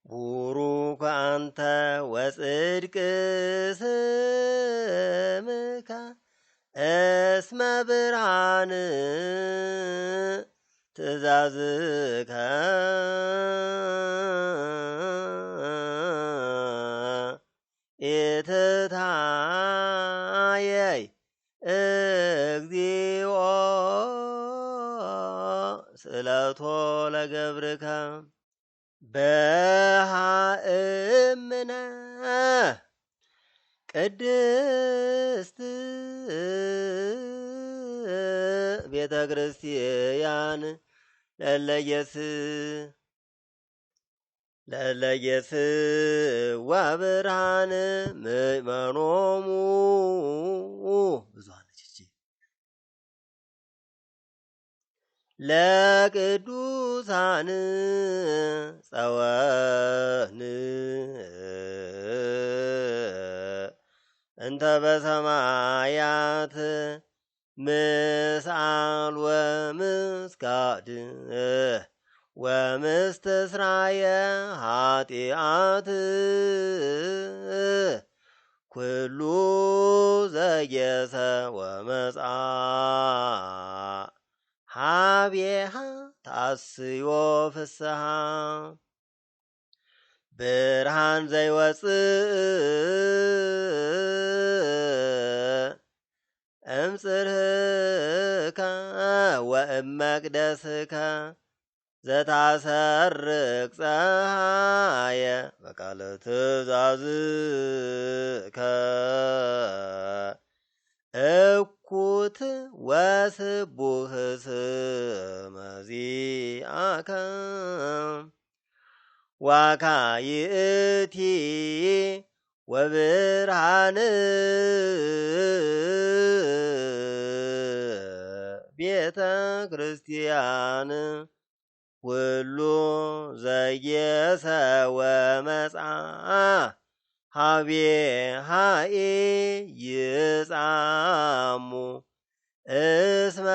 ቡሩክ አንተ ወጽድቅ ስምከ እስመ ብርሃን ትእዛዝከ ኢትታየይ እግዚኦ ስእለቶ ለገብርከ በሃእምነ ቅድስት ቤተ ክርስቲያን ለለየስ ወብርሃን ምእመኖሙ ብዙሃነች እቺ ለቅዱሳን ጸወን እንተ በሰማያት ምስአል ወምስጋድ ወምስትስራየ ኃጢአት ኩሉ ዘጌሰ ወመጽአ ሀቤሃ ታስዮ ፍስሃ ብርሃን ዘይወፅእ እምጽርህከ ወእመቅደስከ ዘታሰርቅ ፀሐየ በቃለ ትእዛዝከ እኩት ወስቡህ ስመ ዚአከ ዋካይእቲ ወብርሃን ቤተ ክርስቲያን ኩሉ ዘጌሰ ወመጽአ ሀቤሃ ይጻሙ እስመ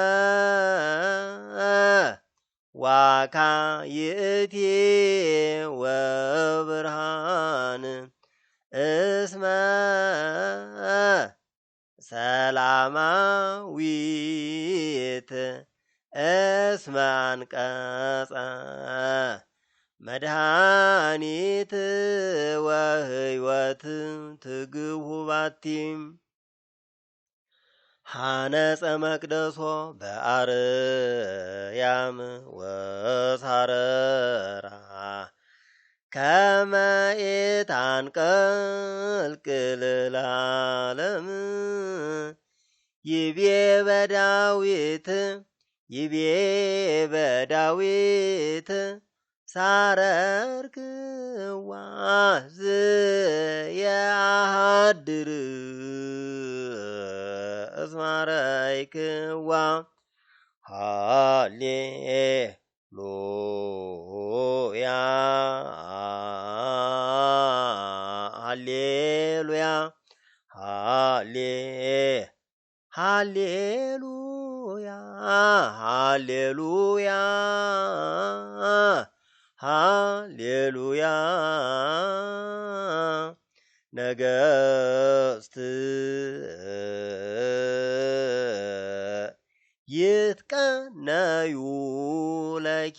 ዋካይእቲ ወብርሃን እስመ ሰላማዊት እስመ አንቀጸ መድኃኒት ወህይወት ትግሁ ባቲ ሐነጸ መቅደሶ በአርያም ወሳረራ ከመ ኢታንቀልቅል ለዓለም ይቤ በዳዊት ሳረርክዋ ዘየአሐድር እስማረይክዋ ሃሌሉያ ሃሌሉያ ሃሌሉያ ሃሌሉያ ሃሌሉያ ነገስት ይትቀነዩ ለኪ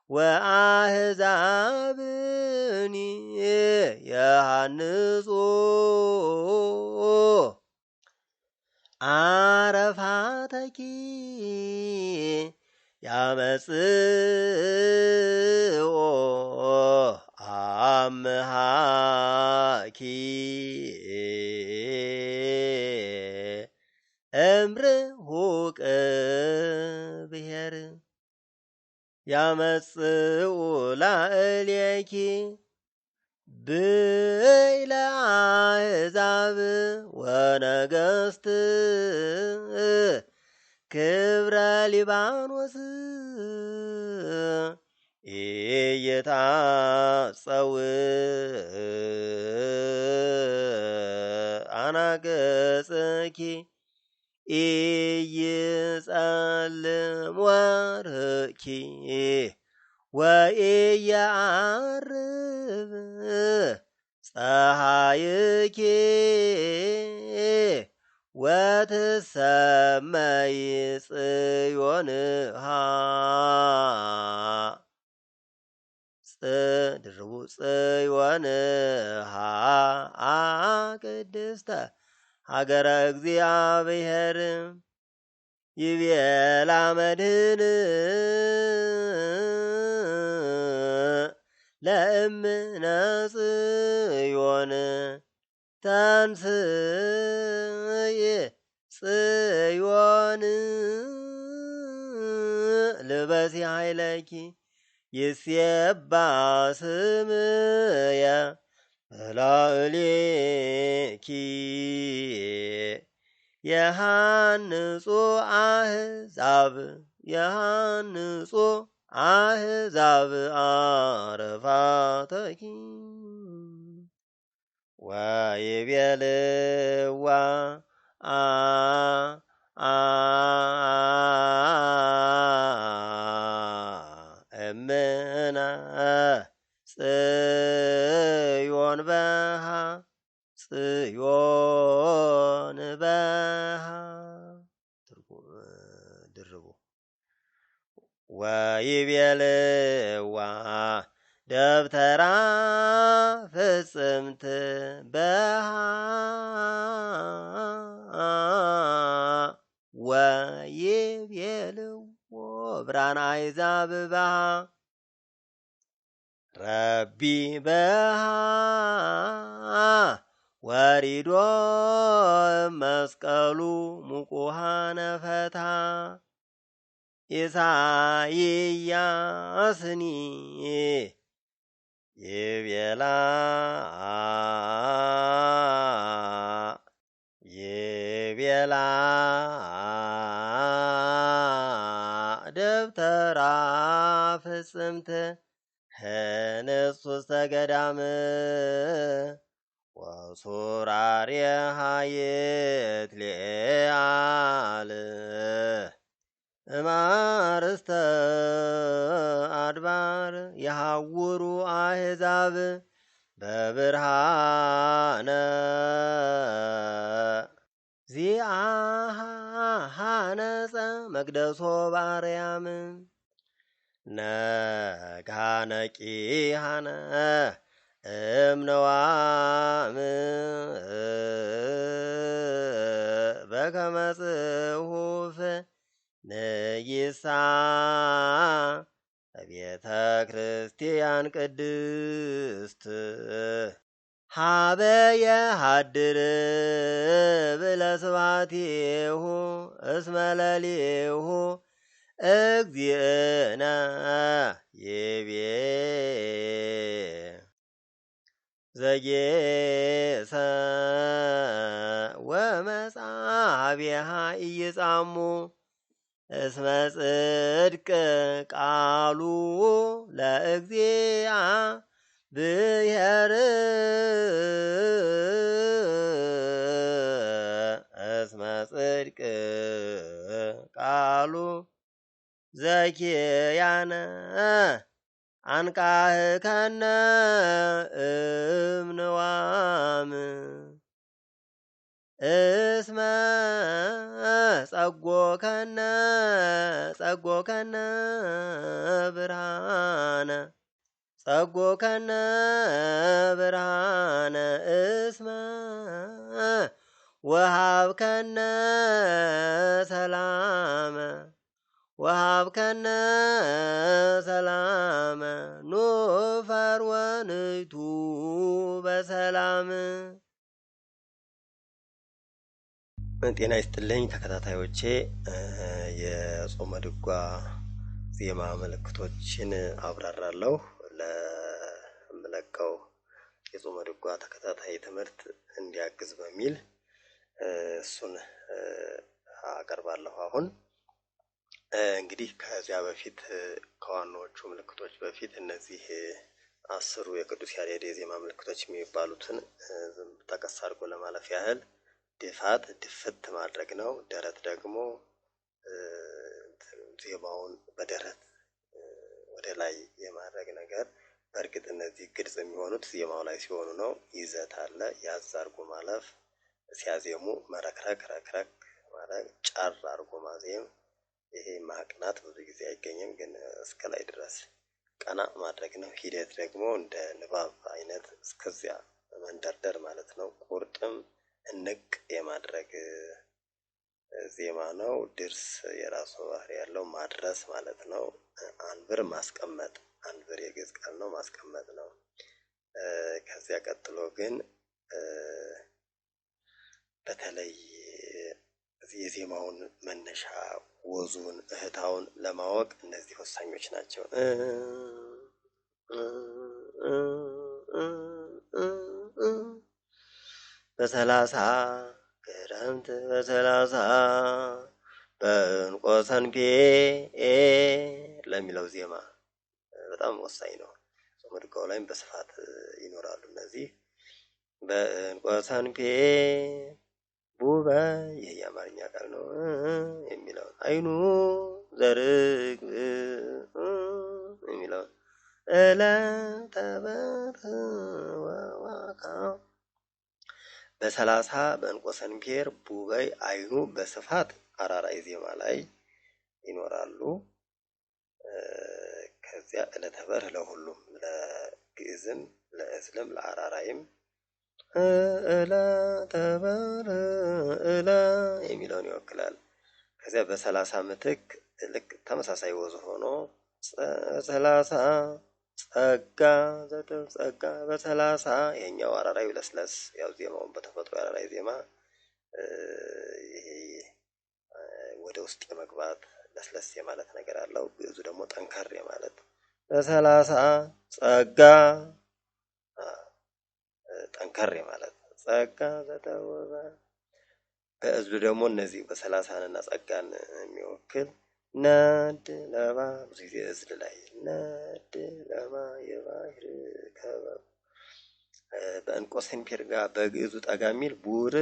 ወአሕዛብኒ የሃንጹ አረፋተኪ ያመጽኦ አምሃኪ እምርሁቅ ብሔር ያመጽኡ ላዕሌኪ ብእለ አሕዛብ ወነገሥት ክብረ ሊባኖስ ኢይታጸው አናቅጽኪ ኢይጸልም ወርህኪ ወኢየዐርግ ፀሐይኪ ወትሰመይ ጽዮንሃ ድርቡ ጽዮንሃ ቅድስተ ሀገረ እግዚአብሔር ይቤላ መድህን ለእምነ ጽዮን ተንሥኢ ጽዮን ልበሲ ኃይለኪ ይሴባ ስምየ በላዕሌኪ የሃንጹ አሕዛብ አረፋተኪ ወይቤልዋ እምነ ጽዮን በሃ ጽዮን በሃ ድርቡ ወይቤልዋ ደብተራ ፍጽምት በሃ ወይቤልዎ ብርሃነ አሕዛብ በሃ ረቢ በሃ ወሪዶ መስቀሉ ሙቁሃነ ፈታ ኢሳይያስኒ ይቤላ ደብተራ ፍጽምት ህንጹ ውስተ ገዳም ወሱራርየሃ ይትለዓል እማርስተ አድባር የሐውሩ አሕዛብ በብርሃነ ዚአሃ ሐነጸ መቅደሶ በአርያም ነጋነቂሃነ እምነዋም በከመ ጽሑፍ ንይሳ ቤተ ክርስቲያን ቅድስት ሀበ የሃድር ብለስባቲሁ እስመ ለሊሁ እግዚእነ ይቤ ዘጌሰ ወመጻብየሃ ኢይጻሙ እስመ ጽድቅ ቃሉ ለእግዚአብሔር እስመ ጽድቅ ቃሉ ዘኪያነ አንቃህከነ እምንዋም እስመ ጸጎከነ ብርሃነ እስመ ወሃብከነ ሰላመ ኑፈር ወንቱ በሰላም። ጤና ይስጥልኝ ተከታታዮቼ፣ የጾመ ድጓ ዜማ ምልክቶችን አብራራለሁ። ለምለቀው የጾመ ድጓ ተከታታይ ትምህርት እንዲያግዝ በሚል እሱን አቀርባለሁ። አሁን እንግዲህ ከዚያ በፊት ከዋናዎቹ ምልክቶች በፊት እነዚህ 10 የቅዱስ ያሬድ የዜማ ምልክቶች የሚባሉትን ጠቀስ አድርጎ ለማለፍ ያህል ድፋት ድፍት ማድረግ ነው። ደረት ደግሞ ዜማውን በደረት ወደ ላይ የማድረግ ነገር በእርግጥ እነዚህ ግልጽ የሚሆኑት ዜማው ላይ ሲሆኑ ነው። ይዘት አለ፣ ያዝ አድርጎ ማለፍ፣ ሲያዜሙ መረክረክ ረክረክ ማለት ጫር አድርጎ ማዜም። ይሄ ማቅናት ብዙ ጊዜ አይገኝም፣ ግን እስከ ላይ ድረስ ቀና ማድረግ ነው። ሂደት ደግሞ እንደ ንባብ አይነት እስከዚያ መንደርደር ማለት ነው። ቁርጥም እንቅ የማድረግ ዜማ ነው። ድርስ የራሱ ባህሪ ያለው ማድረስ ማለት ነው። አንብር ማስቀመጥ፣ አንብር የግዕዝ ቃል ነው፣ ማስቀመጥ ነው። ከዚያ ቀጥሎ ግን በተለይ የዜማውን መነሻ ወዙን እህታውን ለማወቅ እነዚህ ወሳኞች ናቸው። በሰላሳ ክረምት በሰላሳ በእንቆ ሰንፔ ለሚለው ዜማ በጣም ወሳኝ ነው። ጾመ ድጓው ላይም በስፋት ይኖራሉ እነዚህ። በእንቆ ሰንፔ ቡበ ይህ የአማርኛ ቃል ነው የሚለው አይኑ ዘርግብ የሚለው ዕለተ በትር ወዋካ በሰላሳ በእንቆ ሰንፔር ቡበይ አይኑ በስፋት አራራይ ዜማ ላይ ይኖራሉ። ከዚያ ዕለተ በትር ለሁሉም ለግዕዝም ለእዝልም ለአራራይም ዕለተ በትር ዕለ የሚለውን ይወክላል። ከዚያ በሰላሳ ምትክ ልክ ተመሳሳይ ወዝ ሆኖ ሰላሳ ጸጋ ዘጠኝ ጸጋ በሰላሳ ይሄኛው አራራይ ለስለስ ያው ዜማውን በተፈጥሮ አራራይ ዜማ ይሄ ወደ ውስጥ የመግባት ለስለስ የማለት ነገር አለው። ግዕዙ ደግሞ ጠንከር የማለት በሰላሳ ጸጋ ጠንከር የማለት ጸጋ ዘተወበ። በእዝሉ ደግሞ እነዚህ በሰላሳንና ጸጋን የሚወክል ነድ ለባ ብዙ ጊዜ እዝል ላይ ነድ ለባ የባህር ከበብ። በእንቆ ሰንፔር ጋር በግዕዙ ጠጋ የሚል ቡር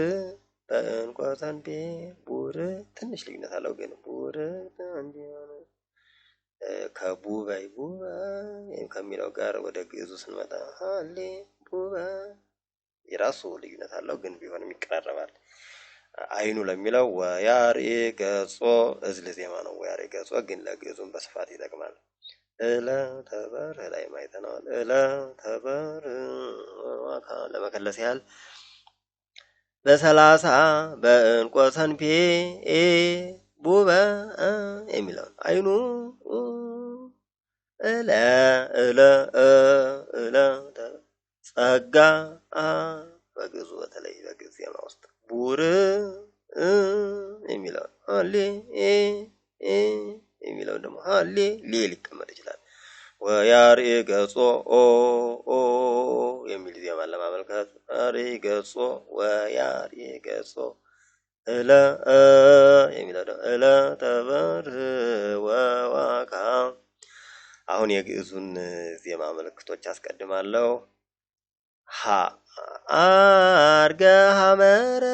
በእንቆ ሰንፔር ቡር ትንሽ ልዩነት አለው፣ ግን ቡር እንዲሆነ ከቡበይ ቡበይ ከሚለው ጋር ወደ ግዕዙ ስንመጣ ሀሌ ቡበ የራሱ ልዩነት አለው፣ ግን ቢሆንም ይቀራረባል። አይኑ ለሚለው ወያርኢ ገጾ እዝል ዜማ ነው። ወያርኢ ገጾ ግን ለግዕዙም በስፋት ይጠቅማል። ዕለተ በትር ላይ ማይተናል። ዕለተ በትር ዋካ ለመከለስ ያህል በሰላሳ በእንቆ ሰንፔ ቡበ የሚለውን አይኑ ዕለ ዕለ ዕለ ጸጋ በግዕዙ በተለይ በግዕዝ ዜማ ውስጥ ቡር የሚለው ሀሌ የሚለው ደግሞ ሀሌ ሌ ሊቀመጥ ይችላል። ወያርኢ ገጾ ኦ የሚል ዜማን ለማመልከት ያርኢ ገጾ ወያርኢ ገጾ ዕለ የሚለው ደግሞ ዕለተ በትር ወዋካ። አሁን የግዕዙን ዜማ ምልክቶች አስቀድማለሁ። ሀ አርገ ሐመረ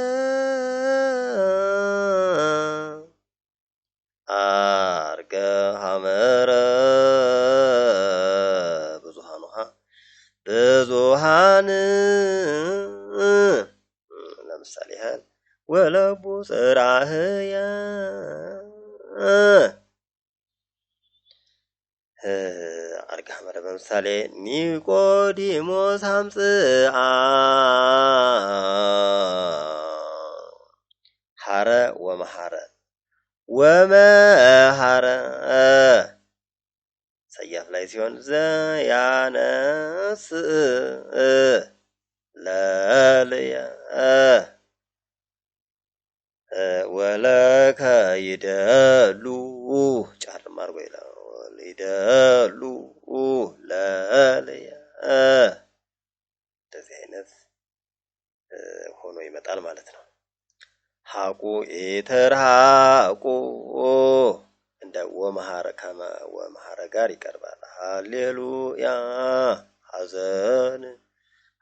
አርገ ሐመረ ብዙሃን ውሃ ብዙሃን ለምሳሌ ያህል ወለቡ ጽራህያ አርገ ሐመረ በምሳሌ ኒቆዲሞስ አምጽአ ሐረ ወመሐረ ወመሐረ ሰያፍ ላይ ሲሆን ዘያነስ ለልየ ወለከ ይደሉ ጫርም አድርጎ ይላል ይደሉ ለልየ እንደዚህ አይነት ሆኖ ይመጣል ማለት ነው። ሐቁ ኢተርሐቁ እንደ ወመሐረ ከመ ወመሐረ ጋር ይቀርባል። ሃሌሉያ ሐዘን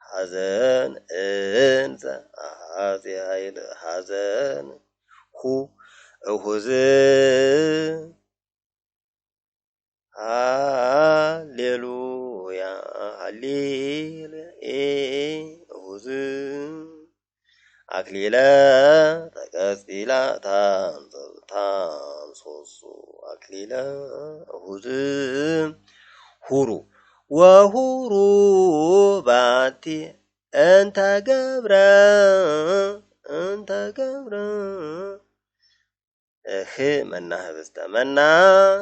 ሐዘን እንዘ አሐዜ ኃይል ሐዘን ሁ እሁዝ ሃሌሉያ ሃሌሉያ ሃሌሉያ እሁዝ አክሊለ ተቀጽላ ታንሶሱ አክሊለ እሁዝ ሁሩ ወሁሩ ባቲ እንተ ገብረ መና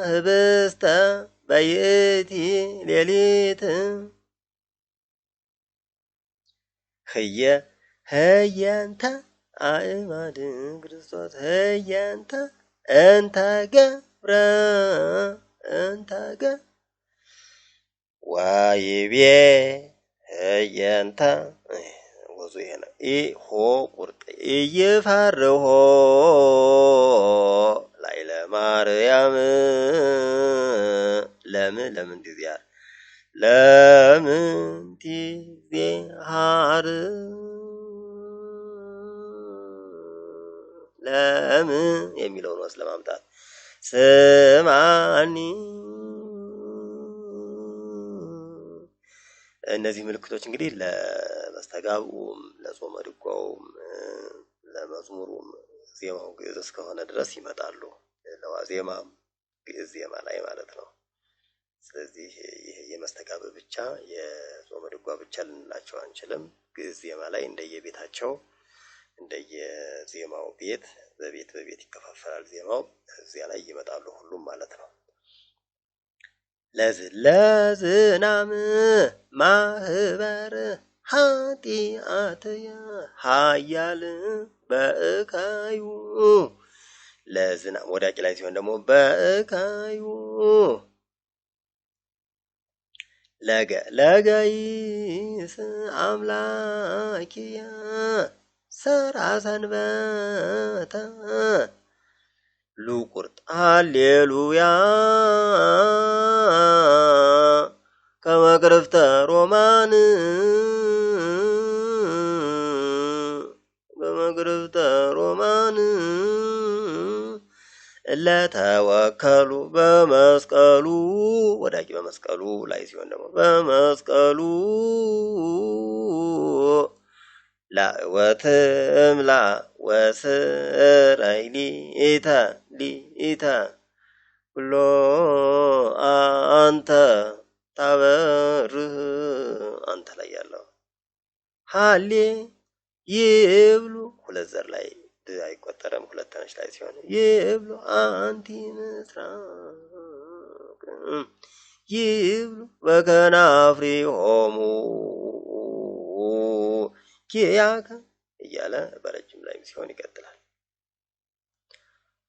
ህብስተ በይቲ ሌሊት ህየንተ አእማድ ክርስቶስ ህየንተ እንተ ገብረ ዋይቤ ህየንተ ወዙ ይሄ ነው። ሆ ቁርጥ ይፈርሆ ላይለ ማርያም ለምን ዲዚያር ለምን ዲዚያር ለምን የሚለውን ወስ ለማምጣት ስማኒ እነዚህ ምልክቶች እንግዲህ ለመስተጋብኡም ለጾመ ድጓውም ለመዝሙሩም ዜማው ግዕዝ እስከሆነ ድረስ ይመጣሉ። ለዋዜማም ግዕዝ ዜማ ላይ ማለት ነው። ስለዚህ ይሄ የመስተጋብእ ብቻ የጾመ ድጓ ብቻ ልንላቸው አንችልም። ግዕዝ ዜማ ላይ እንደየቤታቸው እንደየዜማው ቤት በቤት ይከፋፈላል ዜማው። እዚያ ላይ ይመጣሉ ሁሉም ማለት ነው። ለዝናም ማህበር ኃጢአትየ ኃያል በእካዩ ለዝናም ወዳቂ ላይ ሲሆን ደግሞ በእካዩ ለገይስ አምላኪያ ሰራ ሰንበተ ሉቁርጥ ሃሌሉያ ከመቅረፍተ ሮማን ለተወከሉ በመስቀሉ ወዳቂ በመስቀሉ ላይ ሲሆን ደግሞ በመስቀሉ ላወትምላ ወስረይ ሊተ ብሎ አንተ ታበርህ አንተ ላይ ያለው ሃሌ ይብሉ ሁለት ዘር ላይ አይቆጠረም። ሁለተኛች ላይ ሲሆን ይብሉ አንቲ ምስራቅ ይብሉ በከናፍሪሆሙ ኪያከ እያለ በረጅም ላይ ሲሆን ይቀጥላል።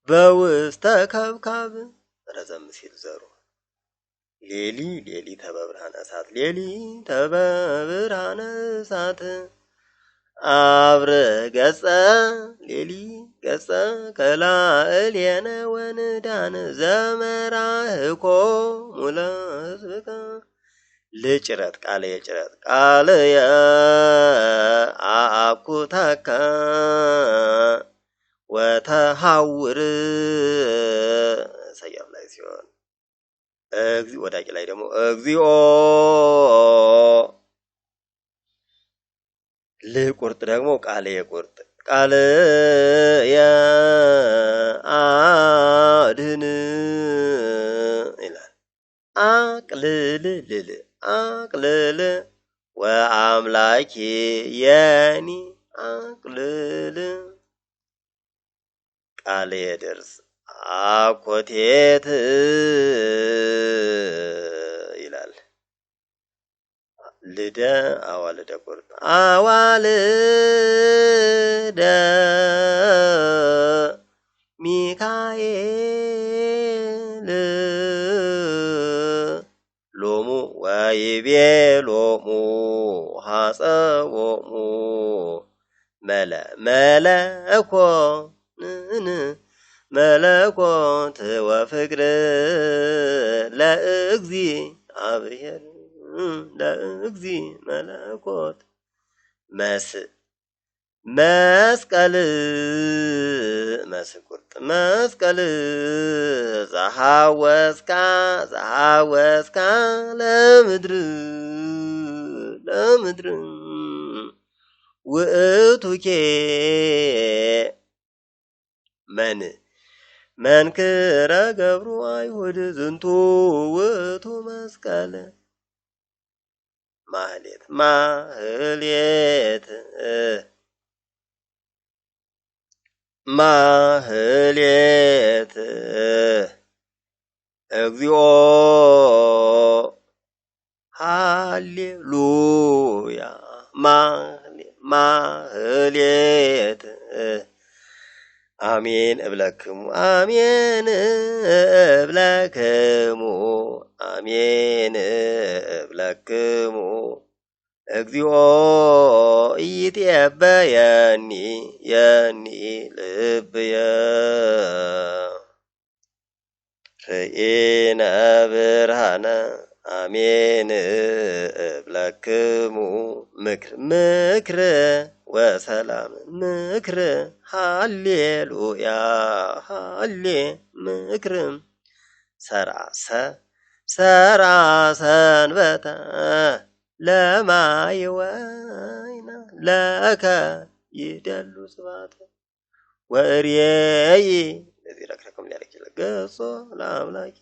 በውስተ ከብካብ ረዘም ሲል ዘሩ ሌሊ ተበብርሃነ እሳት ሌሊ ተበብርሃነ እሳት አብረ ገጸ ሌሊ ገጸ ከላእልየነ ወንዳን ዘመራህኮ ሙለ ህዝብከ ልጭረት ቃለ የጭረት ቃለ የአኩታከ ወተሐውር ሰያፍ ላይ ሲሆን እግዚኦ ወዳቂ ላይ ደግሞ እግዚኦ ለቁርጥ ደግሞ ቃለ የቁርጥ ቃለ የአድን ይላል። አቅልል ወአምላኬ የኒ አቅልል ቃለ የደርስ አኮቴት ይላል። ልደ አዋልደ ቁርጥ አዋልደ ሚካኤል ሎሙ ወይቤ ሎሙ ሐጸቦሙ መለኮት ወፍቅር ለእግዚአብሔር ለእግዚእ መለኮት መስቀል መስቁርጥ መስቀል ዘሐወስካ ለምድር ውእቱኬ መንክረ ገብሩ አይሁድ ዝንቱ ውእቱ መስቀል ማህሌት እግዚኦ ሃሌሉያ ማህሌት አሜን እብለክሙ እግዚኦ ኢትየበየኒ ልብየ ርኢነ ብርሃነ አሜን እብለክሙ ምክር ወሰላም ምክር ሃሌሉያ ምክር ሰራ ሰንበተ ለማይወይና ለከ ይደሉ ስባተ ወርየይ ለዚህ ረክረከም ሊያደርግ ይችላል ገጾ ለአምላኪ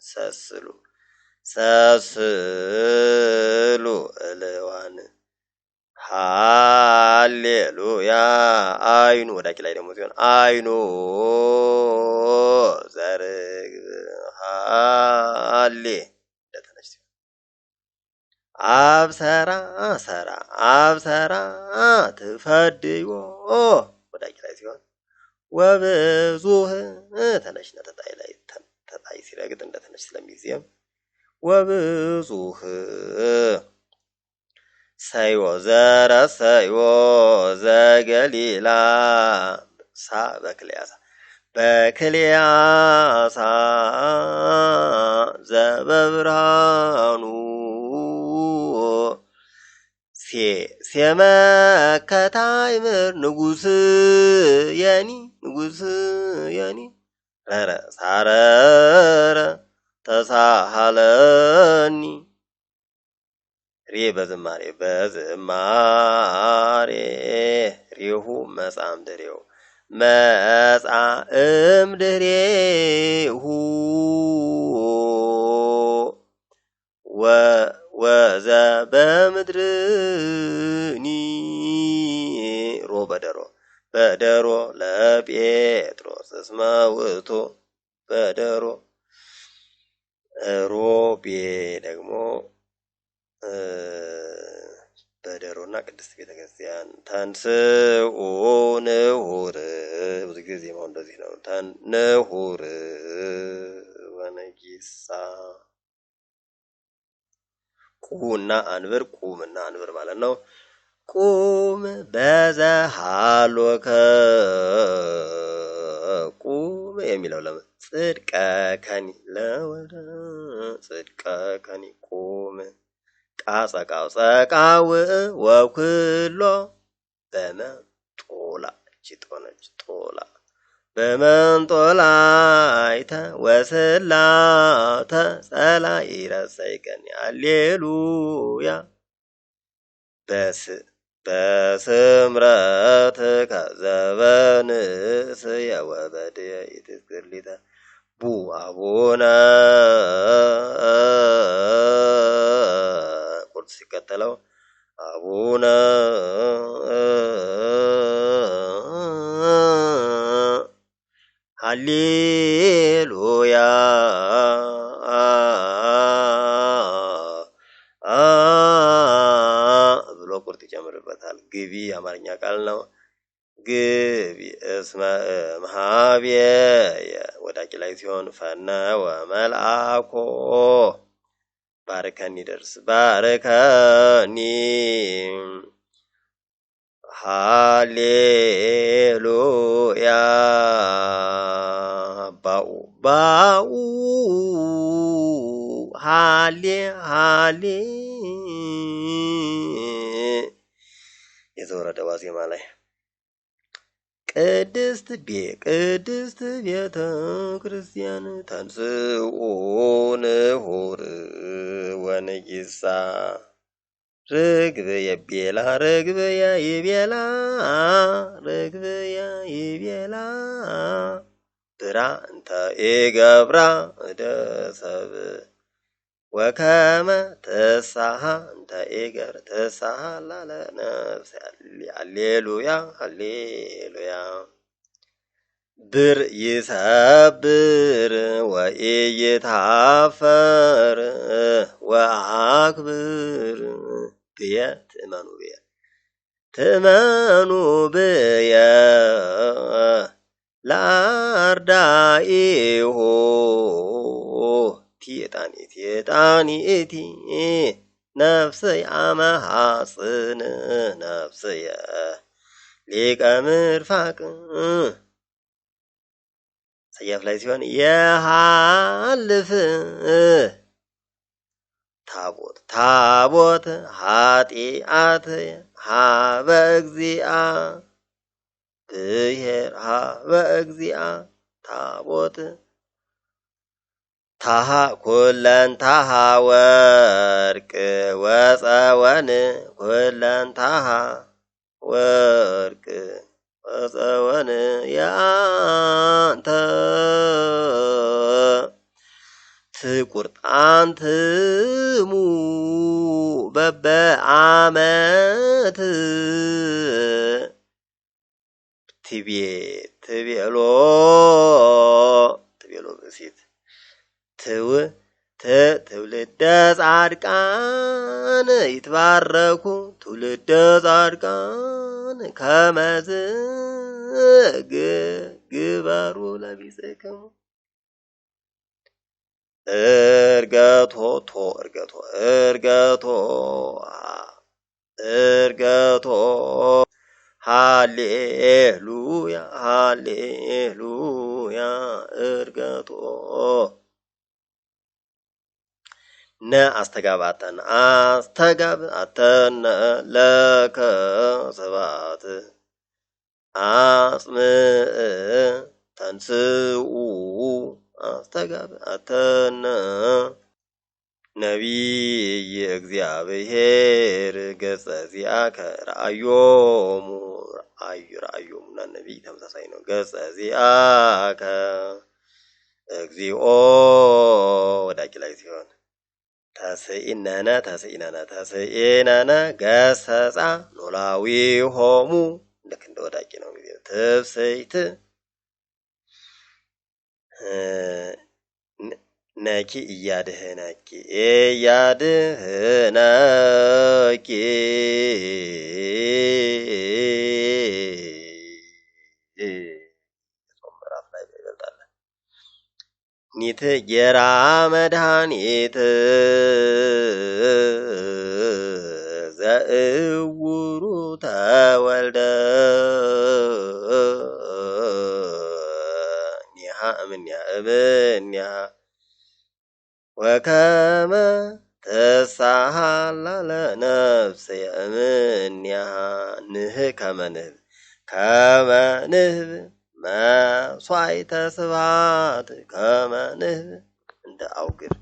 ሰስሉ እልዋን ሃሌሉያ አይኑ ወዳቂ ላይ ደግሞ ሲሆን አይኑ ዘርግብ ሃሌ ለተነሽ ሲሆን አብሰራ ትፈድዮ ወዳቂ ላይ ሲሆን ወብዙህ ተነሽና ተጣይ ላይ ተጣይ ሲረግጥ እንደተነሽ ስለሚዜም ወብዙህ ሰዮ ዘገሊላ ሳ በክልያሳ ዘበብርሃኑ ሴመከታይምር ንጉስ የኒ ረረ ሳረረ ተሳሃለኒ ሬ በዝማሬ ሪሁ መጻም ድሬው መጻም ድሬሁ ወዘ በምድርኒ ሮ በደሮ ለጴጥሮስ እስመ ውእቱ በደሮ ሮቤ ደግሞ በደሮና ቅድስት ቤተክርስቲያን ተንስኡ ንሁር ብዙ ጊዜ ዜማው እንደዚህ ነው። ንሁር ወነጊሳ ቁምና አንብር ማለት ነው። ቁም በዘሃሎከ ቁም የሚለው ለምን ጽድቀ ከኒ ለወደ ጽድቀ ከኒ ቁም ጸቃው ወኩሎ በመንጦላ ጭጦነች ጦላ በመንጦላ አይተ ወስላተ ጸላይ ረሰይከኒ ሃሌሉያ በስምረት ከዘበንስ የወበድ ይትግርሊተ ቡ አቡነ ቁርጥ ሲከተለው አቡነ ሃሌሉያ ብሎ ቁርጥ ይጨምርበታል። ግቢ አማርኛ ቃል ነው። ግቢ እስመ እምኀቤየ ወዳቂ ላይ ሲሆን ፈነ ወመልአኮ ባርከኒ ደርስ ባርከኒ ሃሌሉያ ባኡ ሃሌ የተወረደ ወደ ዋዜማ ላይ ቅድስት ቤተ ክርስቲያን ተንሥኡ ንሁር ወንጊሳ ርግብ የቤላ ብራ እንተ ኢገብራ እደሰብ ወከመ ተሳሃ እንተ ኢገር ተሳሃ ላለ ነፍስ ሃሌሉያ ብር ይሰብር ወኢይታፈር ወአክብር ብየ ትእመኑ ብየ ላርዳኢሁ ቲጣኒቲ ነፍስየ አመሐጽን ነፍስየ ሊቀ ምርፋቅ ሰያፍ ላይ ሲሆን የሃልፍ ታቦት ኃጢአት ሀበ እግዚአ ታቦት ታሃ ኩለንታሃ ወርቅ ወፀወን ኩለንታሃ ወርቅ ወፀወን ያንተ ትቁርጣንትሙ በበአመት ትቤሎ ብእሲት ትውልደ ጻድቃን ይትባረኩ ትውልደ ጻድቃን ከመዝ ግበሩ ለቢጽክሙ እርገቶ ሃሌሉያ እርገቶ ነ አስተጋባተን ለከ ስብሐት አጽምዕ ተንሥኡ አስተጋባተነ ነቢይ እግዚአብሔር ገጸ ዚአከ ረአዮሙ እና ነቢይ ተመሳሳይ ነው። ገጸ ዚአከ እግዚኦ ወዳቂ ላይ ሲሆን ተስኢነነ ገሰጻ ኖላዊ ሆሙ ልክ እንደ ወዳቂ ነው። ትፍስይት ነኪ እያድህነኪ ምዕራፍ ላይ ይገልጣል። ኒት ጌራ መድኃኒት ዘእውሩ ተወልደ ኒሃ እምኔሃ ወከመ ተሳሃላ ለነፍስየ እምኔሃ ከመ ንህብ መስዋዕተ ስብሐት ከመ ንህብ እንደ አውግር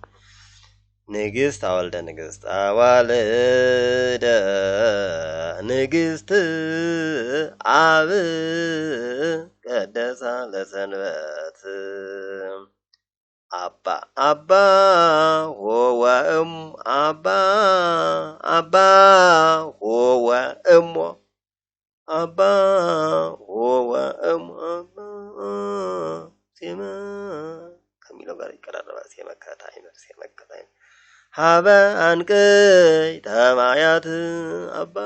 ንግሥት አወልደ ንግሥት አዋልደ ንግሥት አብ ቀደሳ ለሰንበት አባ ሆወእም አባ ሆወእሞ ሴመ ከሚለው ጋር ይቀራረባል። ሴመከታ አይነት ሀበ አንቅይ ተማያት ሀበ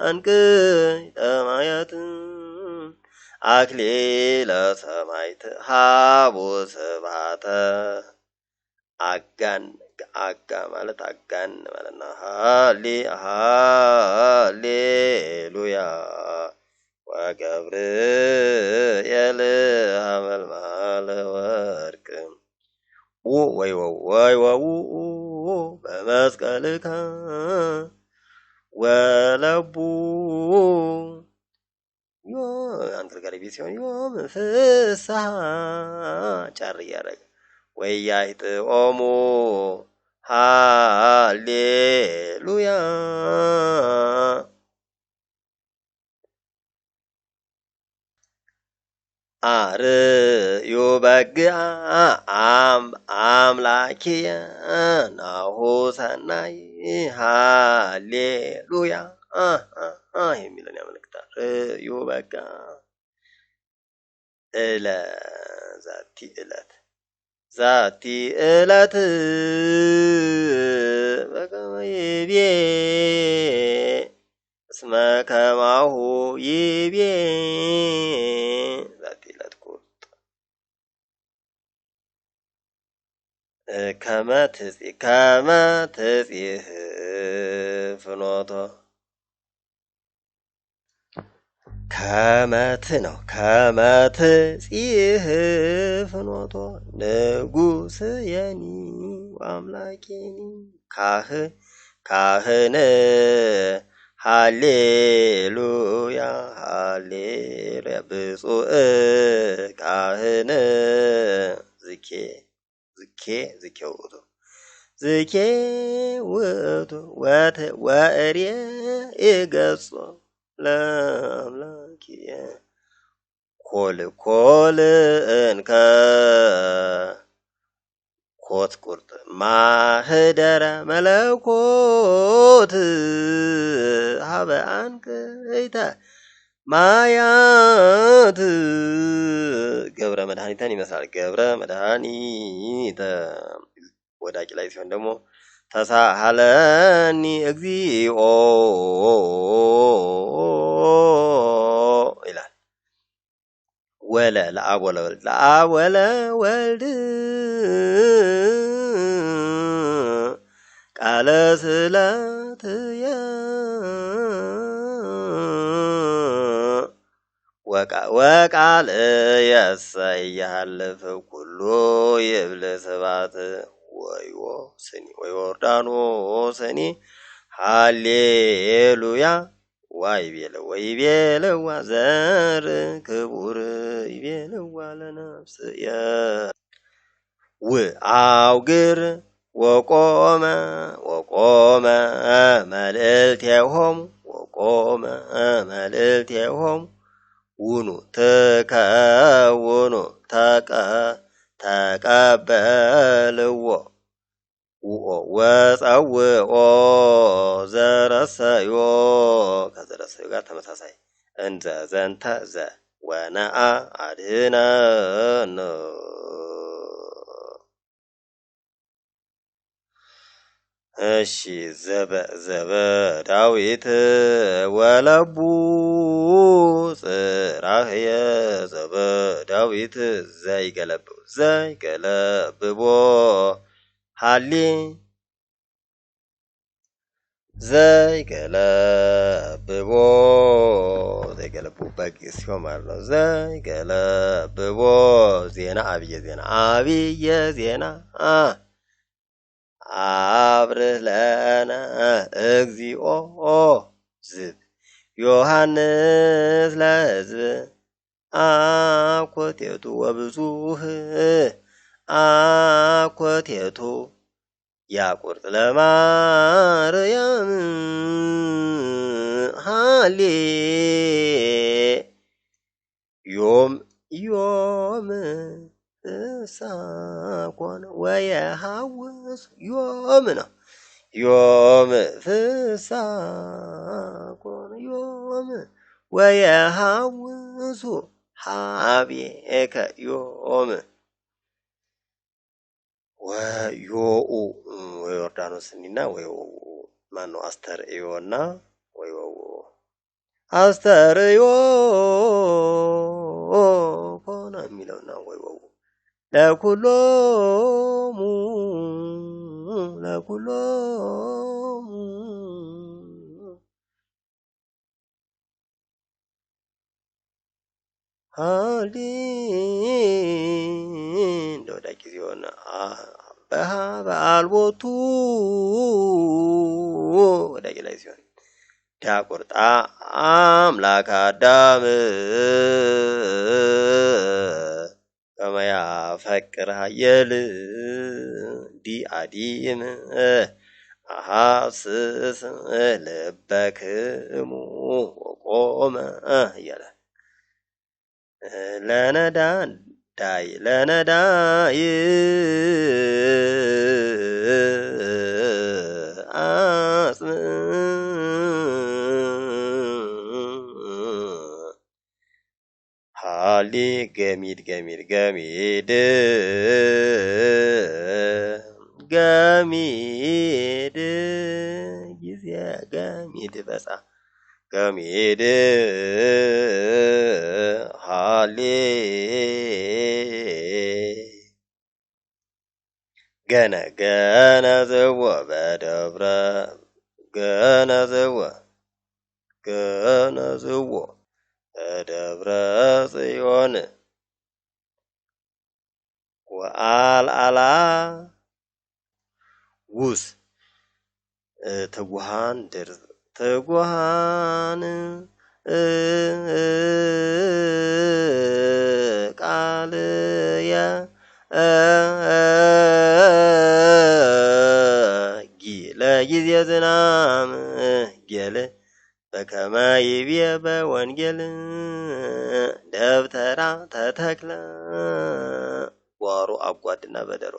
አንቅይ ተማያት አክሊለ ሰማዕት ሀቦ ስብሐተ አጋ ማለት አጋን ማለት ነው። ሃሌሉያ ወገብርኤል ሀመልማለ ወርቅ ወው በመስቀልከ ወለቡ ሲሆን ዮም ፍስሐ ጫር እያደረገ ወያይጥኦሙ ሃሌሉያ አርዩ በግአ አምላኪየ ናሁ ሰናይ ሃሌሉያ የሚለን ያመለክታል። ርዩ በግአ ዛቲ ዕለት በከመ ይቤ እስመ ከማሁ ይቤ ዛቲ ዕለት ቁርጥ ከመ ትጽሕ ፍኖቶ ከመት ነው። ከመት ጽህ ፍኖቶ ንጉስ የኒ አምላኬኒ ካህን ሃሌሉያ ሃሌሉያ ብፁዕ ካህን ዝኬ ውእቱ ወእርየ ይገጾ ለአምላኪየ ኮል እንከ ኮት ቁርጥ ማህደረ መለኮት ሀበ አንቅዕተ ማያት ገብረ መድኃኒተን ይመስላል። ገብረ መድኃኒተ ወዳቂ ላይ ሲሆን ደግሞ ተሳሃለኒ እግዚኦ ይላል። ወለ ለአብ ወለወልድ ቃለ ስእለትየ ወቃል የሰያልፍ ኩሉ ይብል ስባት ወዮርዳኖስኒ ሃሌሉያ ወይቤለዋ ዘር ክቡር ይቤለዋ ለነፍስየ አውግር ወቆመ መልእልቴሆሙ ውኑ ትከውኑ ተቀበልዎ ወፀውኦ ዘረሰዮ ከዘረሰዮ ጋር ተመሳሳይ እንዘ ዘንተ ዘ ወነአ አድኅነነ እሺ ዘበ ዳዊት ወለቡ ጽራህየ ዘበ ዳዊት ዘይገለብቦ ሃሊ ዘይገለብቦ በግስ ሲሆን ማለት ነው። ዘይገለብቦ ዜና አብየ ዜና አብርህ ለነ እግዚኦ ዝብ ዮሐንስ ለሕዝብ አኮቴቱ ወብዙህ አኮቴቱ ያቁርጥ ለማርያም ሃሌ ዮም ፍሳኮነ ወየሐውስ ዮም ነው። ዮም ፍሳኮነ ዮም ወየሐውሱ ሀቤከ ዮም ወዮኡ ወዮርዳኖስኒና ወዮኡ ማነው አስተርእዮና ወዮኡ አስተርእዮ ኮነ የሚለውና ወዮኡ ለኩሎሙ ሃሊ እንደወዳቂ ሲሆን በአልቦቱ ወዳቂ ላይ ሲሆን ዳቁርጣ አምላክ አዳም ከመያ ፈቅር ሀየል ዲአዲም አሐስስ ልበክሙ ወቆመ እያለ ለነዳይ አጽም ሃሊ ገሚድ ገሚድ ጊዜ ገሚድ በጻ ገሚድ ሃሌ ገነዘወ በደብረ ገነዘወ በደብረ ጽዮን ወአልዓላ ውስ ትጉሃን ቃልየ ለጊዜ ዝናም ጌል በከመ ይብየ በወንጌል ደብተራ ተተክለ ጓሮ አጓድና በደሮ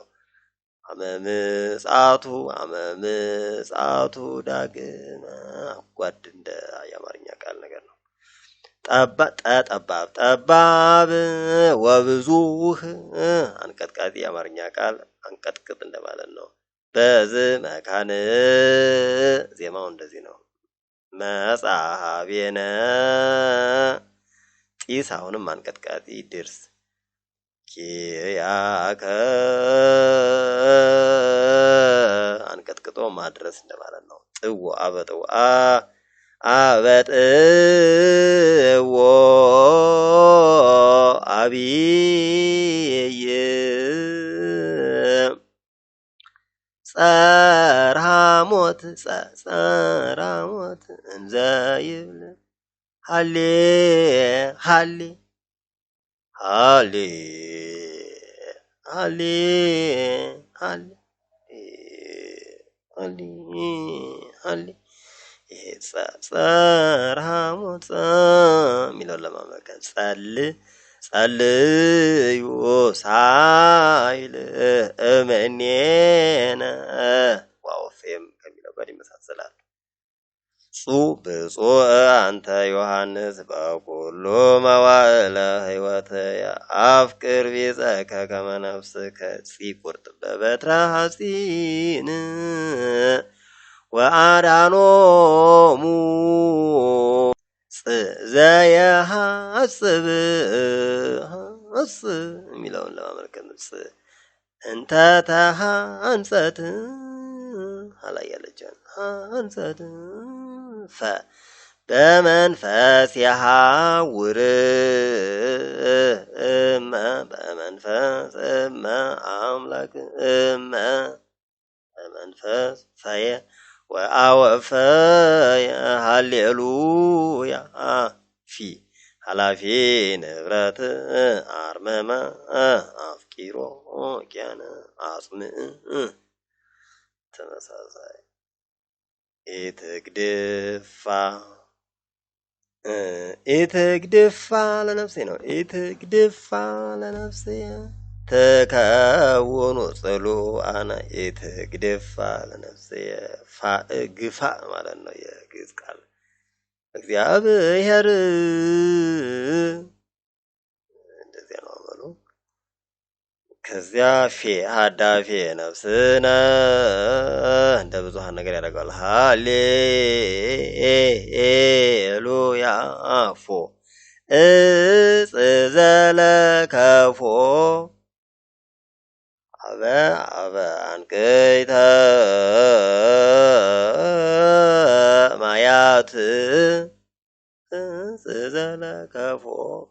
አመምጻቱ ዳግመ አጓድ እንደ የአማርኛ ቃል ነገር ነው። ጠባብ ወብዙህ አንቀጥቃጢ የአማርኛ ቃል አንቀጥቅጥ እንደማለት ነው። በዝ መካን ዜማው እንደዚህ ነው። መጽሐቤነ ጢስ አሁንም አንቀጥቃጢ ድርስ ኪያከ አንቀጥቅጦ ማድረስ እንደማለት ነው። ጥዎ አበጥዎ አብይ ጸርሃሞት እንዘ ይብል ሃሌ ጸርሃሞት የሚለውን ለማመልከት ጸልዩ ሳይል እምኔነ ዋውፌም ከሚለው ጋር ይመሳሰላል። ብፁዕ አንተ ዮሐንስ በኩሉ መዋዕለ ሕይወትየ አፍቅር ቢጸከ ከመ ነፍስከ ጺቁርጥ በበትረ ሐጺን ወአዳኖሙ ዘየሐጽብ የሚለውን ለማመልከት እንተ ተሐንጸት ሀላይ ያለችን ሐንጸት በመንፈስ የሐውር በመንፈስ አምላክ በመንፈስ ፈየ ወአወፈየ ሃሌሉያ ፊ ኃላፊ ንብረት አርመመ አፍቂሮ ኪያነ አጽምዕ ተመሳሳይ ኢትግድፋ ለነፍሴ ነው። ኢትግድፋ ለነፍሴ ተከውኑ ጽሉአነ ኢትግድፋ ለነፍሴ ግፋ ማለት ነው የግዕዝ ቃል እግዚአብሔር እንደዚያ ነው አመሉ። ከዚያ ሀዳፌ ነፍስነ እንደ ብዙሃን ነገር ያደርገዋል። ሃሌሉያ ፎ ዘለከፎ አበ አንቅይተ ማያት ዘለከፎ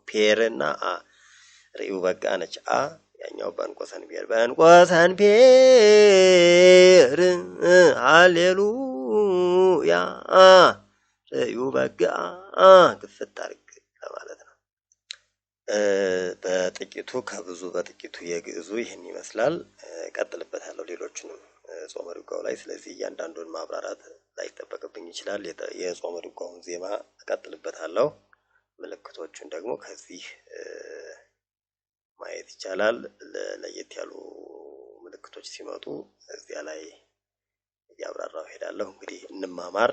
ፔርና ሪኡ በቃ ነች ያኛው በእንቆሰን ፔር ሃሌሉያ ዩበግአ ግፍት አድርግ ለማለት ነው። በጥቂቱ ከብዙ በጥቂቱ የግዕዙ ይህን ይመስላል። ቀጥልበታለሁ ሌሎችንም ጾመ ድጓው ላይ። ስለዚህ እያንዳንዱን ማብራራት ላይጠበቅብኝ ይችላል። የጾመ ድጓውን ዜማ እቀጥልበታለሁ። ምልክቶቹን ደግሞ ከዚህ ማየት ይቻላል። ለየት ያሉ ምልክቶች ሲመጡ እዚያ ላይ እያብራራሁ ሄዳለሁ። እንግዲህ እንማማር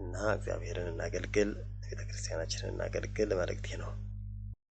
እና እግዚአብሔርን እናገልግል፣ ቤተክርስቲያናችንን እናገልግል መልእክቴ ነው።